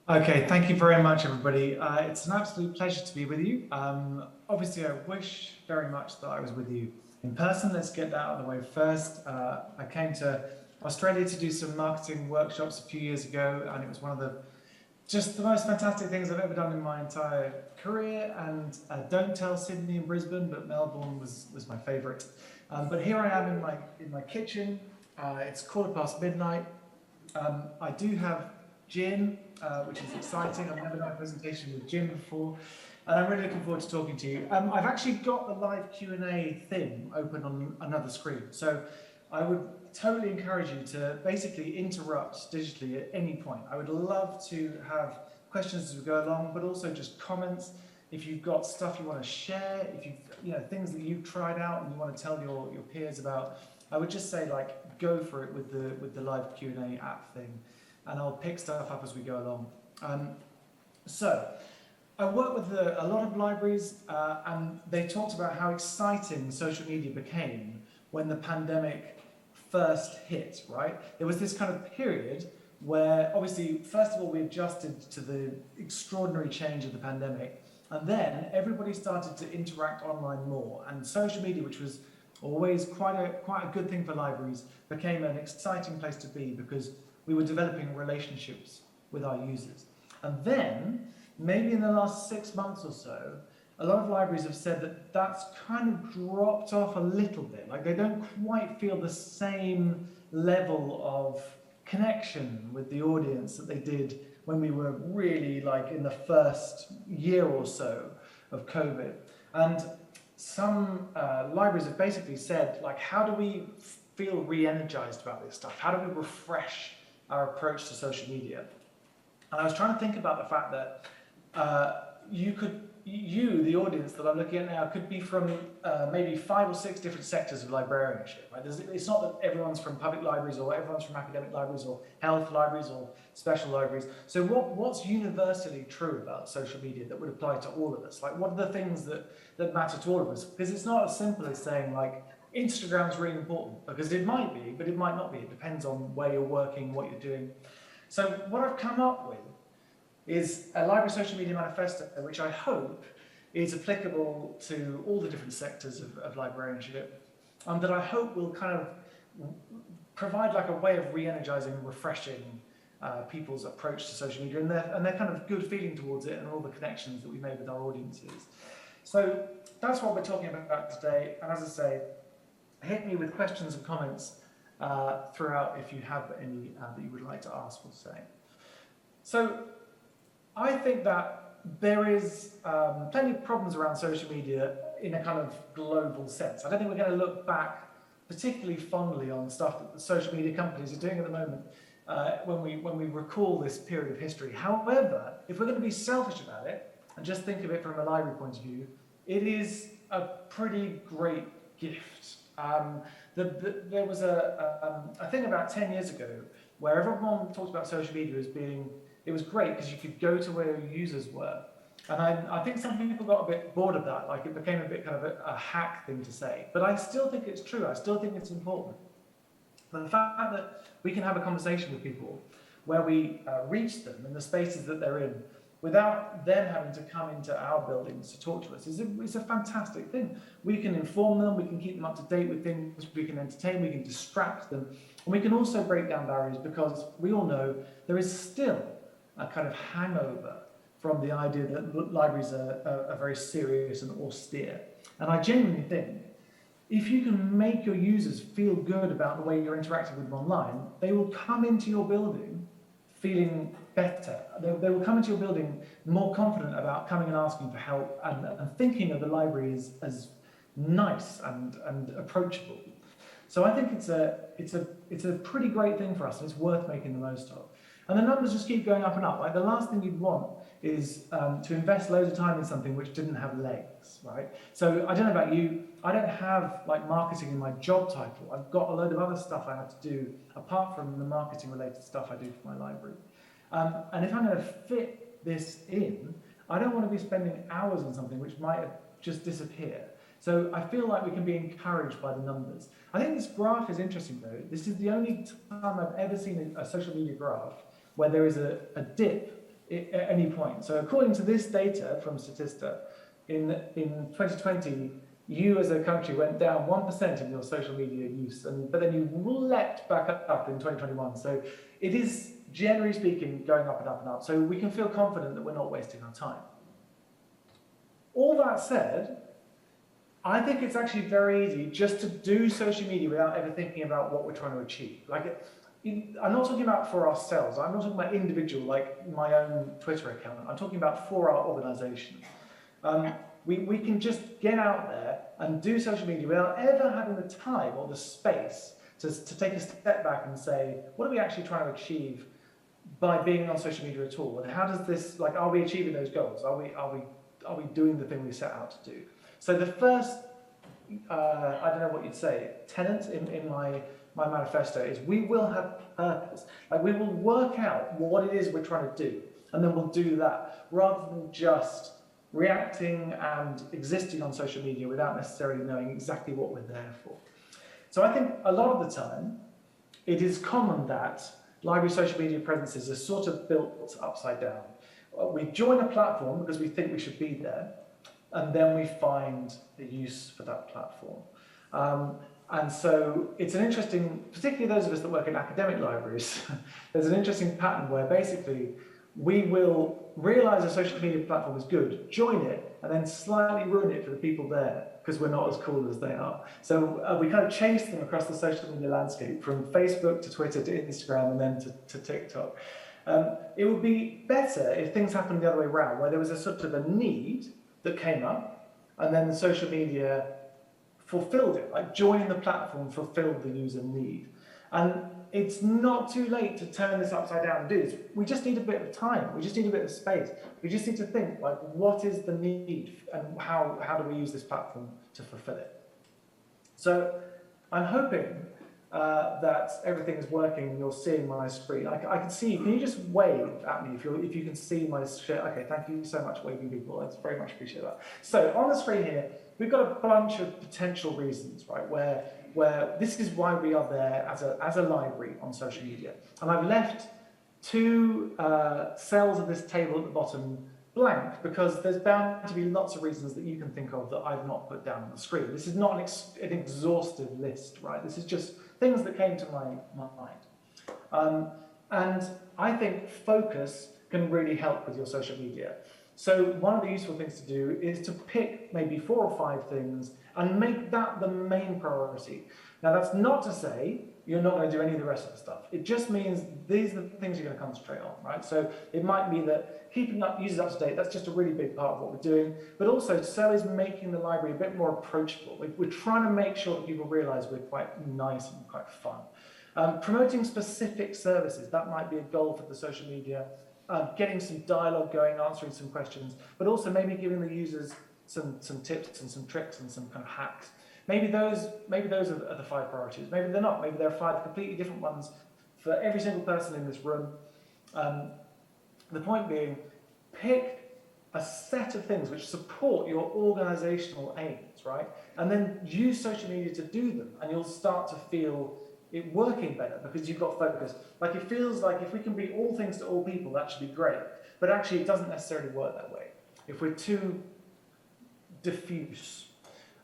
Okay, thank you very much, everybody. It's an absolute pleasure to be with you. Obviously, I wish very much that I was with you in person. Let's get that out of the way first. I came to Australia to do some marketing workshops a few years ago, and it was one of the most fantastic things I've ever done in my entire career. And don't tell Sydney and Brisbane, but Melbourne was my favourite. But here I am in my kitchen. It's midnight. I do have gin, which is exciting. I've never done a presentation with gin before, and I'm really looking forward to talking to you. I've actually got the live Q&A thing open on another screen, so I would totally encourage you to basically interrupt digitally at any point. I would love to have questions as we go along, but also just comments. If you've got stuff you want to share, if things that you've tried out and you want to tell your peers about, I would just say go for it with the live Q&A app thing, and I'll pick stuff up as we go along. So I work with a lot of libraries, and they talked about how exciting social media became when the pandemic first hit, right? There was this kind of period where obviously, first of all, we adjusted to the extraordinary change of the pandemic, and then everybody started to interact online more, and social media, which was always quite a good thing for libraries, became an exciting place to be because we were developing relationships with our users. And then, maybe in the last 6 months or so, a lot of libraries have said that that's kind of dropped off a little bit. Like they don't quite feel the same level of connection with the audience that they did when we were really in the first year or so of COVID. And some libraries have basically said, how do we feel re-energized about this stuff? How do we refresh our approach to social media? And I was trying to think about the fact that you, the audience that I'm looking at now, could be from maybe 5 or 6 different sectors of librarianship. Right? It's not that everyone's from public libraries or everyone's from academic libraries or health libraries or special libraries. So what's universally true about social media that would apply to all of us? What are the things that matter to all of us? Because it's not as simple as saying Instagram's really important, because it might be, but it might not be. It depends on where you're working, what you're doing. So what I've come up with is a library social media manifesto, which I hope is applicable to all the different sectors of librarianship, and that I hope will kind of provide a way of re-energizing and refreshing people's approach to social media and their kind of good feeling towards it and all the connections that we made with our audiences. So that's what we're talking about today, and as I say, hit me with questions and comments throughout if you have any that you would like to ask or say. So I think that there is plenty of problems around social media in a kind of global sense. I don't think we're going to look back particularly fondly on stuff that the social media companies are doing at the moment when we recall this period of history. However, if we're going to be selfish about it and just think of it from a library point of view, it is a pretty great gift. There was a thing about 10 years ago where everyone talked about social media as being, it was great because you could go to where your users were. And I think some people got a bit bored of that, it became a bit kind of a hack thing to say. But I still think it's true, I still think it's important. But the fact that we can have a conversation with people where we reach them in the spaces that they're in without them having to come into our buildings to talk to us is a fantastic thing. We can inform them, we can keep them up to date with things, we can entertain, we can distract them, and we can also break down barriers because we all know there is still a kind of hangover from the idea that libraries are very serious and austere. And I genuinely think if you can make your users feel good about the way you're interacting with them online, they will come into your building feeling better. They will come into your building more confident about coming and asking for help and thinking of the library as nice and approachable. So I think it's a pretty great thing for us, and it's worth making the most of. And the numbers just keep going up and up. The last thing you'd want is to invest loads of time in something which didn't have legs, right? So I don't know about you, I don't have marketing in my job title. I've got a load of other stuff I have to do apart from the marketing related stuff I do for my library. And if I'm going to fit this in, I don't want to be spending hours on something which might just disappear. So I feel like we can be encouraged by the numbers. I think this graph is interesting though. This is the only time I've ever seen a social media graph where there is a dip at any point. So according to this data from Statista, in 2020, you as a country went down 1% in your social media use, but then you leapt back up in 2021. So it is, generally speaking, going up and up and up. So we can feel confident that we're not wasting our time. All that said, I think it's actually very easy just to do social media without ever thinking about what we're trying to achieve. Like, I'm not talking about for ourselves. I'm not talking about individual, like my own Twitter account. I'm talking about for our organisation. We can just get out there and do social media without ever having the time or the space to take a step back and say, what are we actually trying to achieve by being on social media at all? And how does this, like, are we achieving those goals? Are we doing the thing we set out to do? So the first, I don't know what you'd say, tenet in my manifesto is we will have purpose. Like, we will work out what it is we're trying to do, and then we'll do that, rather than just reacting and existing on social media without necessarily knowing exactly what we're there for. So I think a lot of the time, it is common that library social media presences are sort of built upside down. We join a platform because we think we should be there, and then we find the use for that platform. And so it's an interesting, particularly those of us that work in academic libraries, there's an interesting pattern where basically we will realise a social media platform is good, join it, and then slightly ruin it for the people there because we're not as cool as they are. So we kind of chase them across the social media landscape, from Facebook to Twitter to Instagram and then to TikTok. It would be better if things happened the other way around, where there was a sort of a need that came up, and then the social media fulfilled it, like joining the platform fulfilled the user need. And it's not too late to turn this upside down and do this. We just need a bit of time. We just need a bit of space. We just need to think, like, what is the need and how do we use this platform to fulfill it? So I'm hoping that everything is working and you're seeing my screen. I can see, can you just wave at me if you can see my screen? Okay, thank you so much, waving people. I very much appreciate that. So on the screen here, we've got a bunch of potential reasons, right, where this is why we are there as a library on social media. And I've left two cells of this table at the bottom blank because there's bound to be lots of reasons that you can think of that I've not put down on the screen. This is not an exhaustive list, right? This is just things that came to my mind. And I think focus can really help with your social media. So one of the useful things to do is to pick maybe 4 or 5 things and make that the main priority. Now, that's not to say you're not going to do any of the rest of the stuff. It just means these are the things you're going to concentrate on, right? So it might be that keeping users up to date, that's just a really big part of what we're doing. But also, so is making the library a bit more approachable. We're trying to make sure that people realize we're quite nice and quite fun. Promoting specific services, that might be a goal for the social media. Getting some dialogue going, answering some questions, but also maybe giving the users some tips and some tricks and some kind of hacks. Maybe those are the 5 priorities. Maybe they're not. Maybe there are 5 completely different ones for every single person in this room. The point being, pick a set of things which support your organisational aims, right? And then use social media to do them, and you'll start to feel it working better because you've got focus. Like, it feels like if we can be all things to all people, that should be great. But actually, it doesn't necessarily work that way. If we're too diffuse,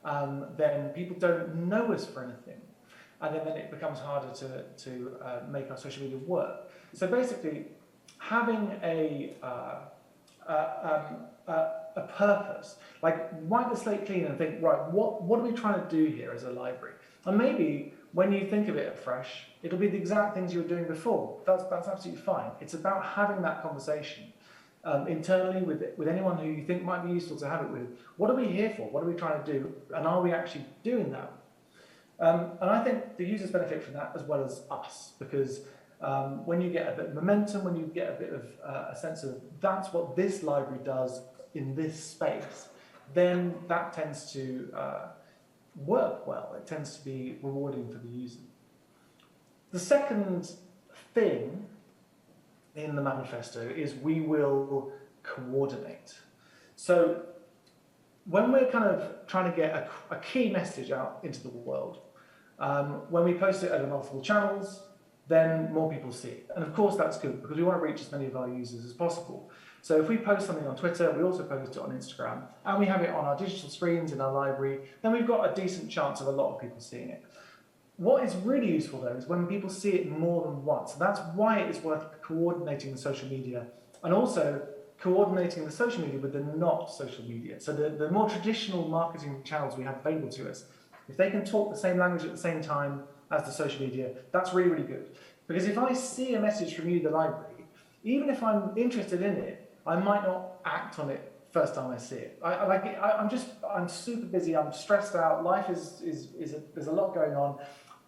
then people don't know us for anything. And then it becomes harder to make our social media work. So basically, having a purpose, like wipe the slate clean and think, right, what are we trying to do here as a library? And maybe when you think of it afresh, it'll be the exact things you were doing before. That's absolutely fine. It's about having that conversation internally with anyone who you think might be useful to have it with. What are we here for? What are we trying to do? And are we actually doing that? And I think the users benefit from that as well as us, because when you get a bit of momentum, when you get a bit of a sense of that's what this library does in this space, then that tends to work well. It tends to be rewarding for the user. The second thing in the manifesto is we will coordinate. So when we're kind of trying to get a key message out into the world, when we post it over multiple channels, then more people see it. And of course that's good because we want to reach as many of our users as possible. So if we post something on Twitter, we also post it on Instagram, and we have it on our digital screens in our library, then we've got a decent chance of a lot of people seeing it. What is really useful though is when people see it more than once. That's why it is worth coordinating the social media, and also coordinating the social media with the not social media. So the more traditional marketing channels we have available to us, if they can talk the same language at the same time as the social media, that's really, really good. Because if I see a message from you, the library, even if I'm interested in it, I might not act on it first time I see it. I'm super busy, I'm stressed out, life there's a lot going on.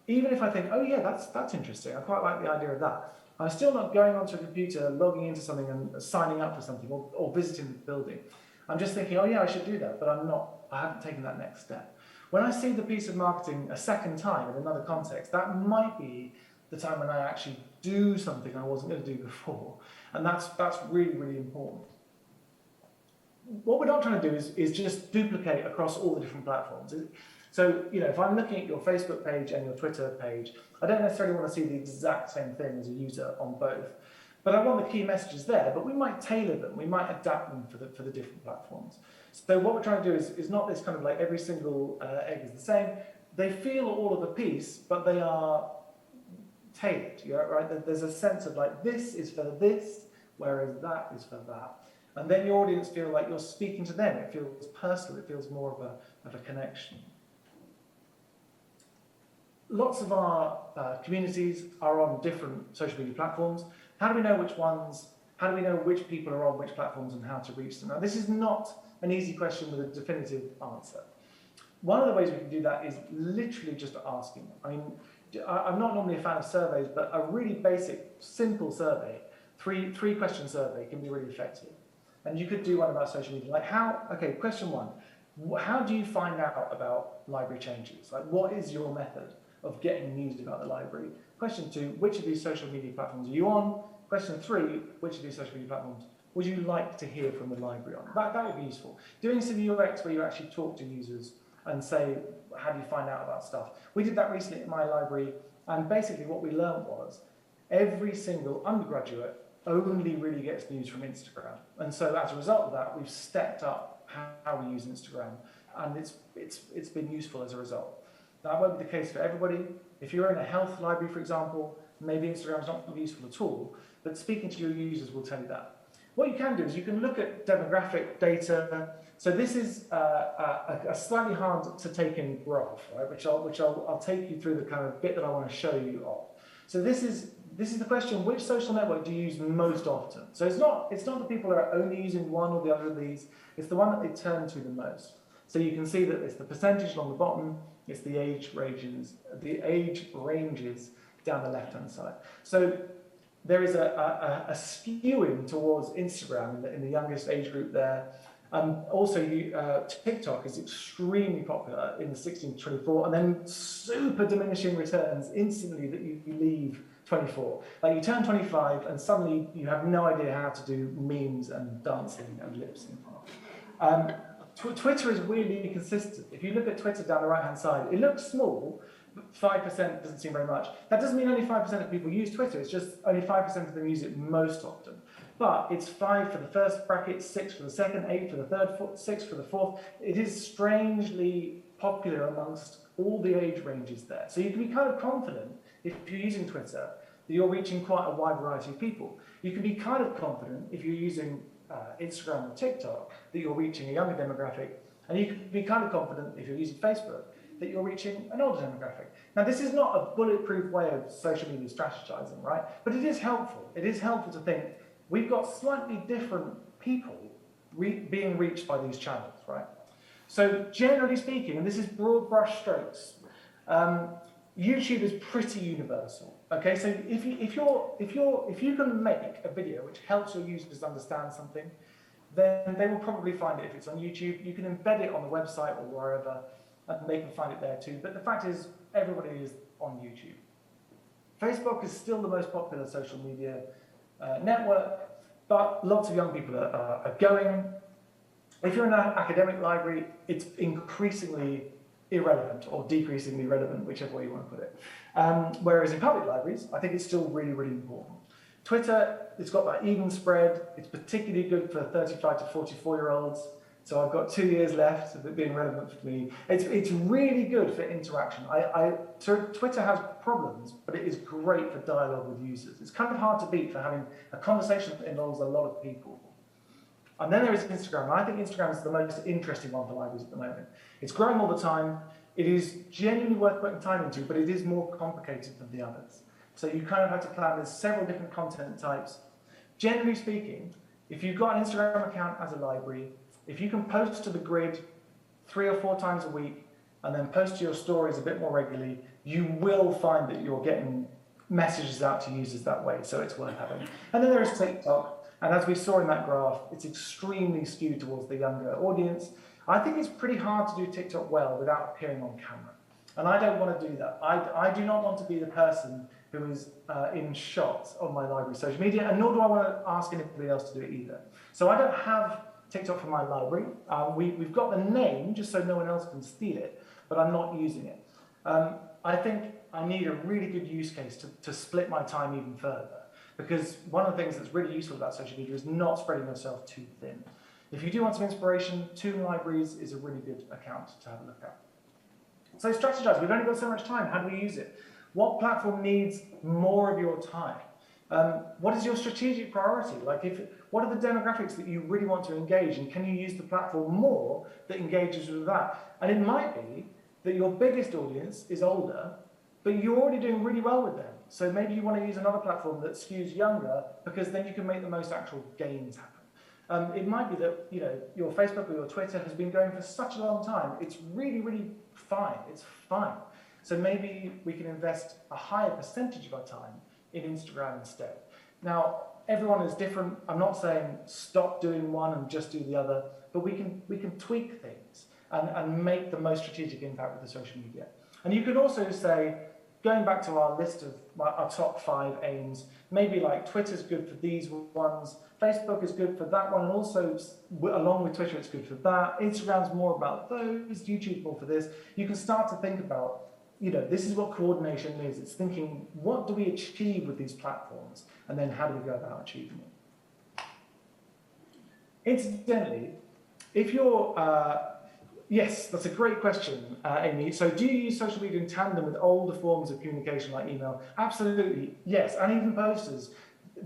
Even if I think, oh yeah, that's interesting, I quite like the idea of that, I'm still not going onto a computer, logging into something and signing up for something or visiting the building. I'm just thinking, oh yeah, I should do that, but I haven't taken that next step. When I see the piece of marketing a second time in another context, that might be the time when I actually do something I wasn't going to do before. And that's really, really important. What we're not trying to do is just duplicate across all the different platforms. So, if I'm looking at your Facebook page and your Twitter page, I don't necessarily want to see the exact same thing as a user on both. But I want the key messages there, but we might tailor them, we might adapt them for the different platforms. So what we're trying to do is not this kind of like every single egg is the same. They feel all of a piece, but they are tailored, right? There's a sense of like, this is for this, whereas that is for that. And then your audience feel like you're speaking to them. It feels personal, it feels more of a connection. Lots of our communities are on different social media platforms. How do we know which ones, how do we know which people are on which platforms and how to reach them? Now, this is not an easy question with a definitive answer. One of the ways we can do that is literally just asking them. I mean, I'm not normally a fan of surveys, but a really basic, simple survey, three question survey can be really effective. And you could do one about social media. Like question one, how do you find out about library changes? Like, what is your method of getting news about the library? Question two, which of these social media platforms are you on? Question three, which of these social media platforms would you like to hear from the library on? That would be useful. Doing some UX where you actually talk to users and say, how do you find out about stuff? We did that recently in my library, and basically what we learned was every single undergraduate only really gets news from Instagram. And so as a result of that, we've stepped up how we use Instagram, and it's been useful as a result. That won't be the case for everybody. If you're in a health library, for example, maybe Instagram's not useful at all, but speaking to your users will tell you that. What you can do is you can look at demographic data. So this is a slightly hard to take in graph, right? Which I'll take you through the kind of bit that I want to show you of. So this is the question: which social network do you use most often? So it's not that people are only using one or the other of these. It's the one that they turn to the most. So you can see that it's the percentage along the bottom. It's the age ranges down the left-hand side. So there is a skewing towards Instagram in the youngest age group there. Also, TikTok is extremely popular in the 16 to 24, and then super diminishing returns instantly that you leave 24. Like you turn 25 and suddenly you have no idea how to do memes and dancing and lip sync. Twitter is weirdly consistent. If you look at Twitter down the right-hand side, it looks small, but 5% doesn't seem very much. That doesn't mean only 5% of people use Twitter, it's just only 5% of them use it most often. But it's 5 for the first bracket, 6 for the second, 8 for the third, 6 for the fourth. It is strangely popular amongst all the age ranges there. So you can be kind of confident, if you're using Twitter, that you're reaching quite a wide variety of people. You can be kind of confident, if you're using Instagram or TikTok, that you're reaching a younger demographic, and you can be kind of confident if you're using Facebook that you're reaching an older demographic. Now, this is not a bulletproof way of social media strategizing, right? But it is helpful. It is helpful to think we've got slightly different people being reached by these channels, right? So generally speaking, and this is broad brush strokes, YouTube is pretty universal. Okay, so if you can make a video which helps your users understand something, then they will probably find it if it's on YouTube. You can embed it on the website or wherever, and they can find it there too. But the fact is, everybody is on YouTube. Facebook is still the most popular social media network, but lots of young people are going. If you're in an academic library, it's increasingly irrelevant or decreasingly relevant, whichever way you want to put it. Whereas in public libraries, I think it's still really, really important. Twitter, it's got that even spread. It's particularly good for 35 to 44-year-olds. So I've got 2 years left of it being relevant for me. It's really good for interaction. So Twitter has problems, but it is great for dialogue with users. It's kind of hard to beat for having a conversation that involves a lot of people. And then there is Instagram. And I think Instagram is the most interesting one for libraries at the moment. It's growing all the time. It is genuinely worth putting time into, but it is more complicated than the others. So you kind of have to plan. There's several different content types. Generally speaking, if you've got an Instagram account as a library, if you can post to the grid 3 or 4 times a week and then post to your stories a bit more regularly, you will find that you're getting messages out to users that way, so it's worth having. And then there is TikTok, and as we saw in that graph, it's extremely skewed towards the younger audience. I think it's pretty hard to do TikTok well without appearing on camera, and I don't want to do that. I do not want to be the person who is in shots on my library social media, and nor do I want to ask anybody else to do it either. So I don't have TikTok for my library. We've got the name just so no one else can steal it, but I'm not using it. I think I need a really good use case to split my time even further, because one of the things that's really useful about social media is not spreading yourself too thin. If you do want some inspiration, Toon Libraries is a really good account to have a look at. So strategize. We've only got so much time. How do we use it? What platform needs more of your time? What is your strategic priority? What are the demographics that you really want to engage, and can you use the platform more that engages with that? And it might be that your biggest audience is older, but you're already doing really well with them. So maybe you want to use another platform that skews younger, because then you can make the most actual gains happen. It might be that your Facebook or your Twitter has been going for such a long time. It's really, really fine. It's fine. So maybe we can invest a higher percentage of our time in Instagram instead. Now, everyone is different. I'm not saying stop doing one and just do the other, but we can tweak things and make the most strategic impact with the social media. And you could also say, going back to our list of our top 5 aims, maybe like Twitter's good for these ones, Facebook is good for that one, and also along with Twitter it's good for that, Instagram's more about those, YouTube's more for this. You can start to think about, this is what coordination is. It's thinking, what do we achieve with these platforms? And then how do we go about achieving it? Incidentally, if you're, yes, that's a great question, Amy. So do you use social media in tandem with older forms of communication like email? Absolutely, yes, and even posters.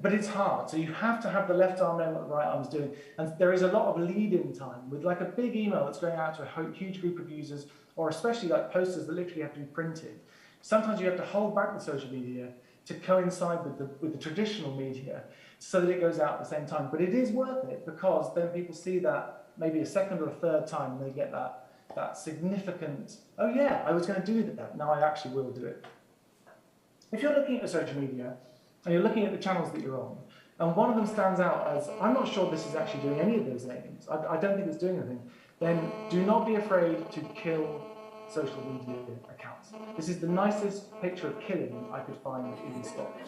But it's hard, so you have to have the left arm knowing what the right arm's doing. And there is a lot of lead-in time with like a big email that's going out to a huge group of users, or especially like posters that literally have to be printed. Sometimes you have to hold back the social media to coincide with the traditional media so that it goes out at the same time. But it is worth it, because then people see that maybe a second or a third time, and they get that significant, oh yeah, I was going to do that, now I actually will do it. If you're looking at the social media, and you're looking at the channels that you're on, and one of them stands out as, I'm not sure this is actually doing any of those aims, I don't think it's doing anything, then do not be afraid to kill social media accounts. This is the nicest picture of killing I could find in stock.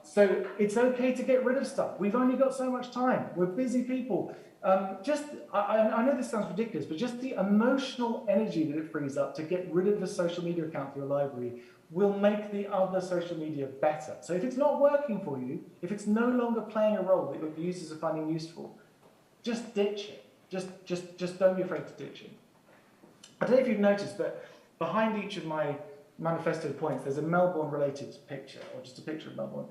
So it's okay to get rid of stuff. We've only got so much time. We're busy people. I know this sounds ridiculous, but just the emotional energy that it frees up to get rid of the social media account for your library will make the other social media better. So if it's not working for you, if it's no longer playing a role that your users are finding useful, just ditch it. Just don't be afraid to ditch it. I don't know if you've noticed, but behind each of my manifesto points, there's a Melbourne-related picture, or just a picture of Melbourne.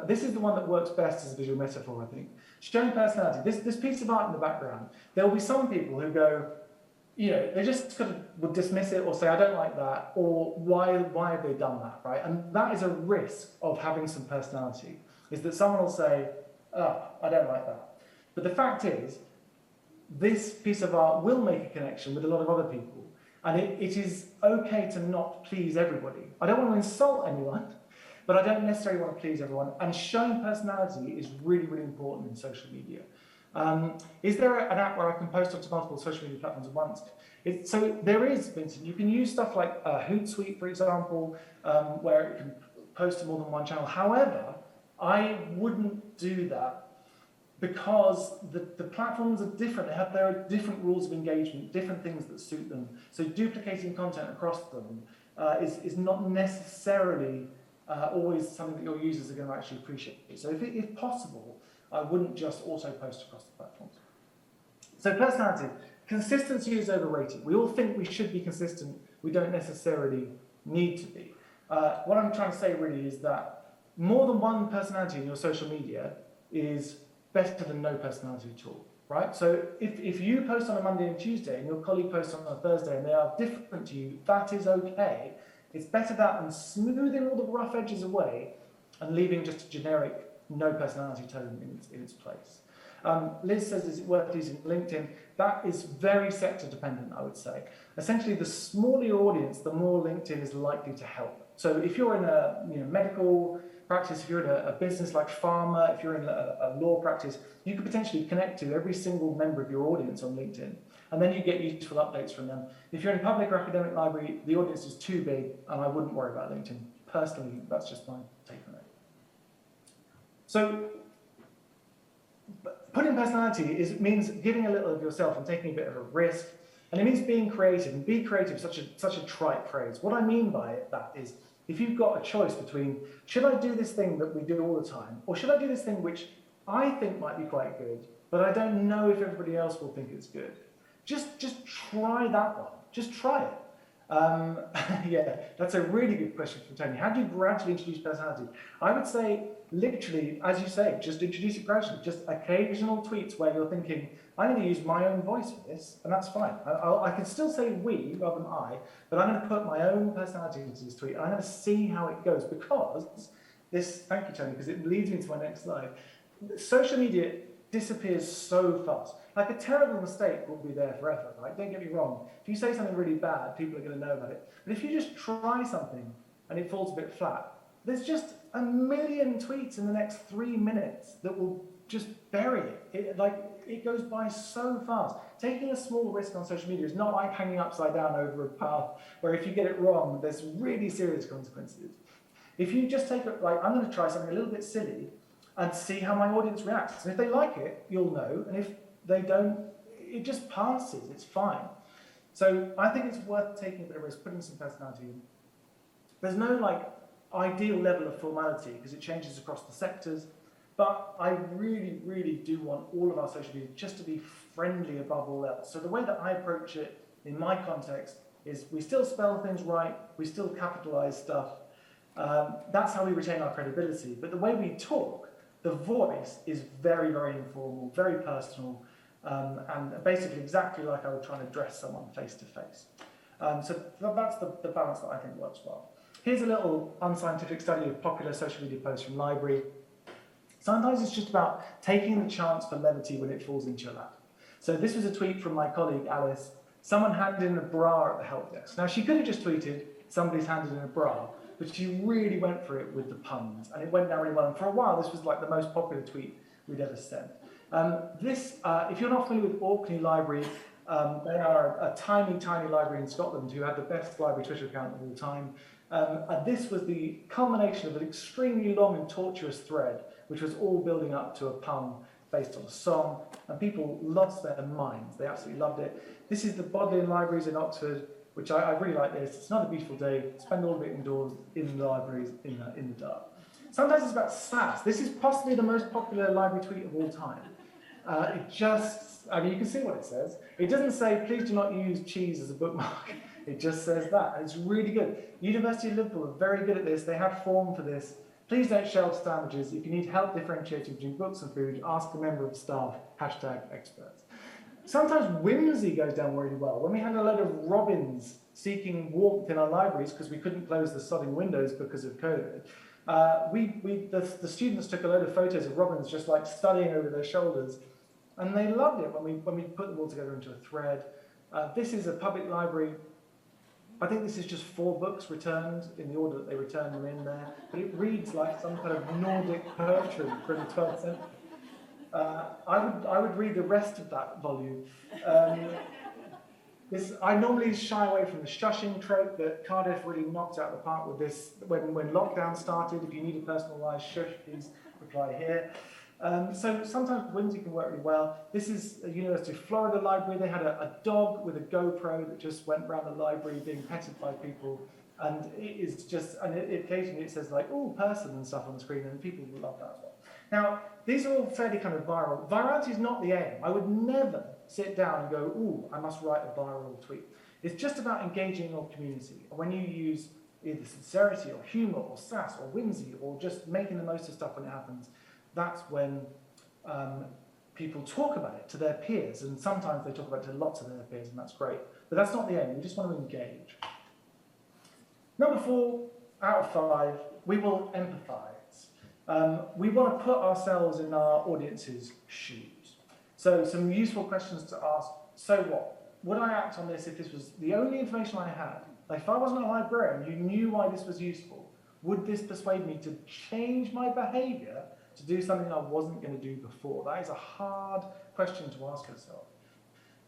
This is the one that works best as a visual metaphor, I think. Showing personality. This piece of art in the background, there will be some people who go, they just kind of would dismiss it or say, I don't like that, or why have they done that, right? And that is a risk of having some personality, is that someone will say, oh, I don't like that. But the fact is, this piece of art will make a connection with a lot of other people. And it is okay to not please everybody. I don't want to insult anyone, but I don't necessarily want to please everyone. And showing personality is really, really important in social media. Is there an app where I can post onto multiple social media platforms at once? So there is, Vincent. You can use stuff like Hootsuite, for example, where it can post to more than one channel. However, I wouldn't do that because the platforms are different. There are different rules of engagement, different things that suit them. So duplicating content across them is not necessarily always something that your users are going to actually appreciate. So if possible, I wouldn't just auto-post across the platforms. So personality. Consistency is overrated. We all think we should be consistent. We don't necessarily need to be. What I'm trying to say really is that more than one personality in your social media is better than no personality at all, right? So if you post on a Monday and Tuesday and your colleague posts on a Thursday and they are different to you, that is okay. It's better that than smoothing all the rough edges away and leaving just a generic no personality tone in its place. Liz says, is it worth using LinkedIn? That is very sector dependent, I would say. Essentially, the smaller your audience, the more LinkedIn is likely to help. So if you're in a medical practice, if you're in a business like pharma, if you're in a law practice, you could potentially connect to every single member of your audience on LinkedIn. And then you get useful updates from them. If you're in a public or academic library, the audience is too big, and I wouldn't worry about LinkedIn. Personally, that's just my take on it. So putting personality means giving a little of yourself and taking a bit of a risk, and it means being creative. And be creative is such a trite phrase. What I mean by that is, if you've got a choice between, should I do this thing that we do all the time, or should I do this thing which I think might be quite good, but I don't know if everybody else will think it's good. Just try that one. Just try it. Yeah, that's a really good question from Tony. How do you gradually introduce personality? I would say, literally, as you say, just introduce it gradually. Just occasional tweets where you're thinking, I'm going to use my own voice for this, and that's fine. I can still say we rather than I, but I'm going to put my own personality into this tweet, and I'm going to see how it goes, because this, thank you, Tony, because it leads me to my next slide. Social media disappears so fast. Like, a terrible mistake will be there forever, right? Don't get me wrong. If you say something really bad, people are going to know about it. But if you just try something and it falls a bit flat, there's just a million tweets in the next 3 minutes that will just bury it. It goes by so fast. Taking a small risk on social media is not like hanging upside down over a path where if you get it wrong, there's really serious consequences. If you just take it, like, I'm going to try something a little bit silly and see how my audience reacts. And if they like it, you'll know. And if they don't, it just passes. It's fine. So I think it's worth taking a bit of risk, putting some personality in. There's no ideal level of formality because it changes across the sectors. But I really, really do want all of our social media just to be friendly above all else. So the way that I approach it in my context is we still spell things right, we still capitalize stuff. That's how we retain our credibility. But the way we talk, the voice is very, very informal, very personal, and basically exactly like I would try to address someone face to face. So that's the balance that I think works well. Here's a little unscientific study of popular social media posts from Library. Sometimes it's just about taking the chance for levity when it falls into your lap. So this was a tweet from my colleague Alice. Someone handed in a bra at the help desk. Now, she could have just tweeted, somebody's handed in a bra, but she really went for it with the puns, and it went down really well. And for a while, this was like the most popular tweet we'd ever sent. If you're not familiar with Orkney Library, they are a tiny, tiny library in Scotland who had the best library Twitter account of all time. And this was the culmination of an extremely long and tortuous thread, which was all building up to a pun based on a song, and people lost their minds. They absolutely loved it. This is the Bodleian Libraries in Oxford, which I really like this. It's not a beautiful day. Spend all of it indoors in the libraries in the dark. Sometimes it's about sass. This is possibly the most popular library tweet of all time. You can see what it says. It doesn't say, please do not use cheese as a bookmark. It just says that. And it's really good. University of Liverpool are very good at this. They have form for this. Please don't shelve sandwiches. If you need help differentiating between books and food, ask a member of staff, #experts. Sometimes whimsy goes down really well. When we had a load of robins seeking warmth in our libraries because we couldn't close the sodding windows because of COVID, the students took a load of photos of robins just like studying over their shoulders, and they loved it when we put them all together into a thread. This is a public library. I think this is just 4 books returned in the order that they returned them in there, but it reads like some kind of Nordic poetry from the 12th century. I would read the rest of that volume. I normally shy away from the shushing trope that Cardiff really knocked out of the park with this when lockdown started. If you need a personalised shush, please reply here. So sometimes whimsy can work really well. This is a University of Florida library. They had a dog with a GoPro that just went around the library being petted by people. And it is just, and occasionally it says like, oh, person and stuff on the screen, and people will love that as well. Now, these are all fairly kind of viral. Virality is not the aim. I would never sit down and go, ooh, I must write a viral tweet. It's just about engaging your community. And when you use either sincerity or humor or sass or whimsy or just making the most of stuff when it happens, that's when people talk about it to their peers. And sometimes they talk about it to lots of their peers, and that's great. But that's not the aim. We just want to engage. Number 4 out of 5, we will empathize. We want to put ourselves in our audience's shoes. So some useful questions to ask. So what? Would I act on this if this was the only information I had? Like if I wasn't a librarian, you knew why this was useful. Would this persuade me to change my behavior to do something I wasn't going to do before? That is a hard question to ask yourself.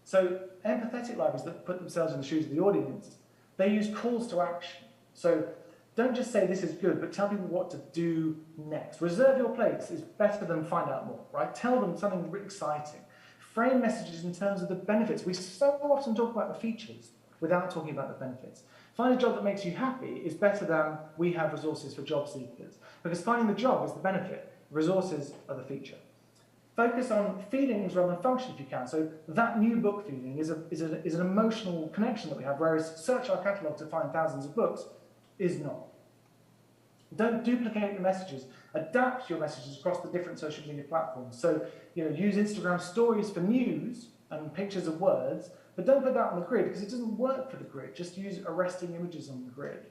So empathetic libraries that put themselves in the shoes of the audience, they use calls to action. So don't just say this is good, but tell people what to do next. Reserve your place is better than find out more, right? Tell them something really exciting. Frame messages in terms of the benefits. We so often talk about the features without talking about the benefits. Find a job that makes you happy is better than we have resources for job seekers. Because finding the job is the benefit. Resources are the feature. Focus on feelings rather than function if you can. So that new book feeling is an emotional connection that we have, whereas search our catalogue to find thousands of books is not. Don't duplicate the messages. Adapt your messages across the different social media platforms. So, use Instagram stories for news and pictures of words, but don't put that on the grid because it doesn't work for the grid. Just use arresting images on the grid.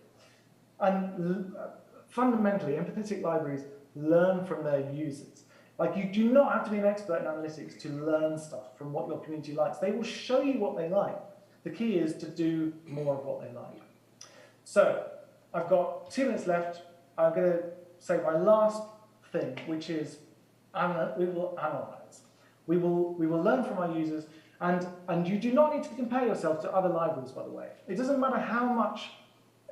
And fundamentally, empathetic libraries learn from their users. Like, you do not have to be an expert in analytics to learn stuff from what your community likes. They will show you what they like. The key is to do more of what they like. So, I've got 2 minutes left. I'm going to say my last thing, which is we will analyze. We will learn from our users, and you do not need to compare yourself to other libraries, by the way. It doesn't matter how much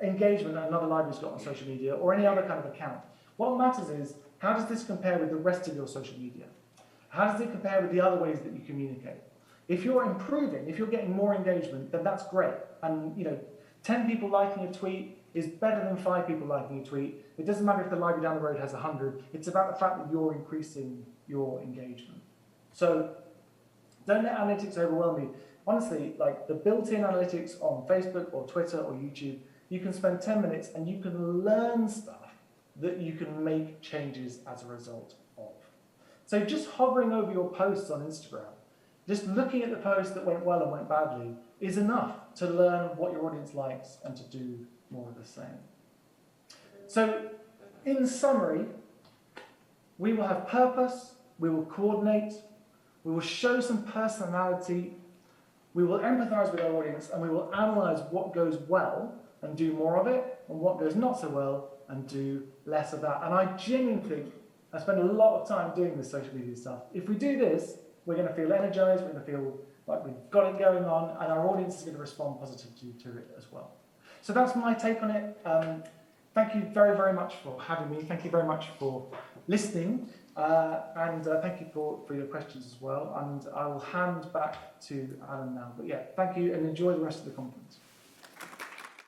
engagement another library's got on social media or any other kind of account. What matters is, how does this compare with the rest of your social media? How does it compare with the other ways that you communicate? If you're improving, if you're getting more engagement, then that's great. And 10 people liking a tweet is better than 5 people liking a tweet. It doesn't matter if the library down the road has 100. It's about the fact that you're increasing your engagement. So don't let analytics overwhelm you. Honestly, like the built-in analytics on Facebook or Twitter or YouTube, you can spend 10 minutes and you can learn stuff that you can make changes as a result of. So just hovering over your posts on Instagram, just looking at the posts that went well and went badly is enough to learn what your audience likes and to do more of the same. So, in summary, we will have purpose, we will coordinate, we will show some personality, we will empathize with our audience, and we will analyze what goes well and do more of it, and what goes not so well and do less of that. And I genuinely think I spend a lot of time doing this social media stuff. If we do this, we're going to feel energized, we're going to feel like we've got it going on, and our audience is going to respond positively to it as well. So that's my take on it. Thank you very, very much for having me. Thank you very much for listening. And thank you for your questions as well. And I will hand back to Alan now. But yeah, thank you and enjoy the rest of the conference.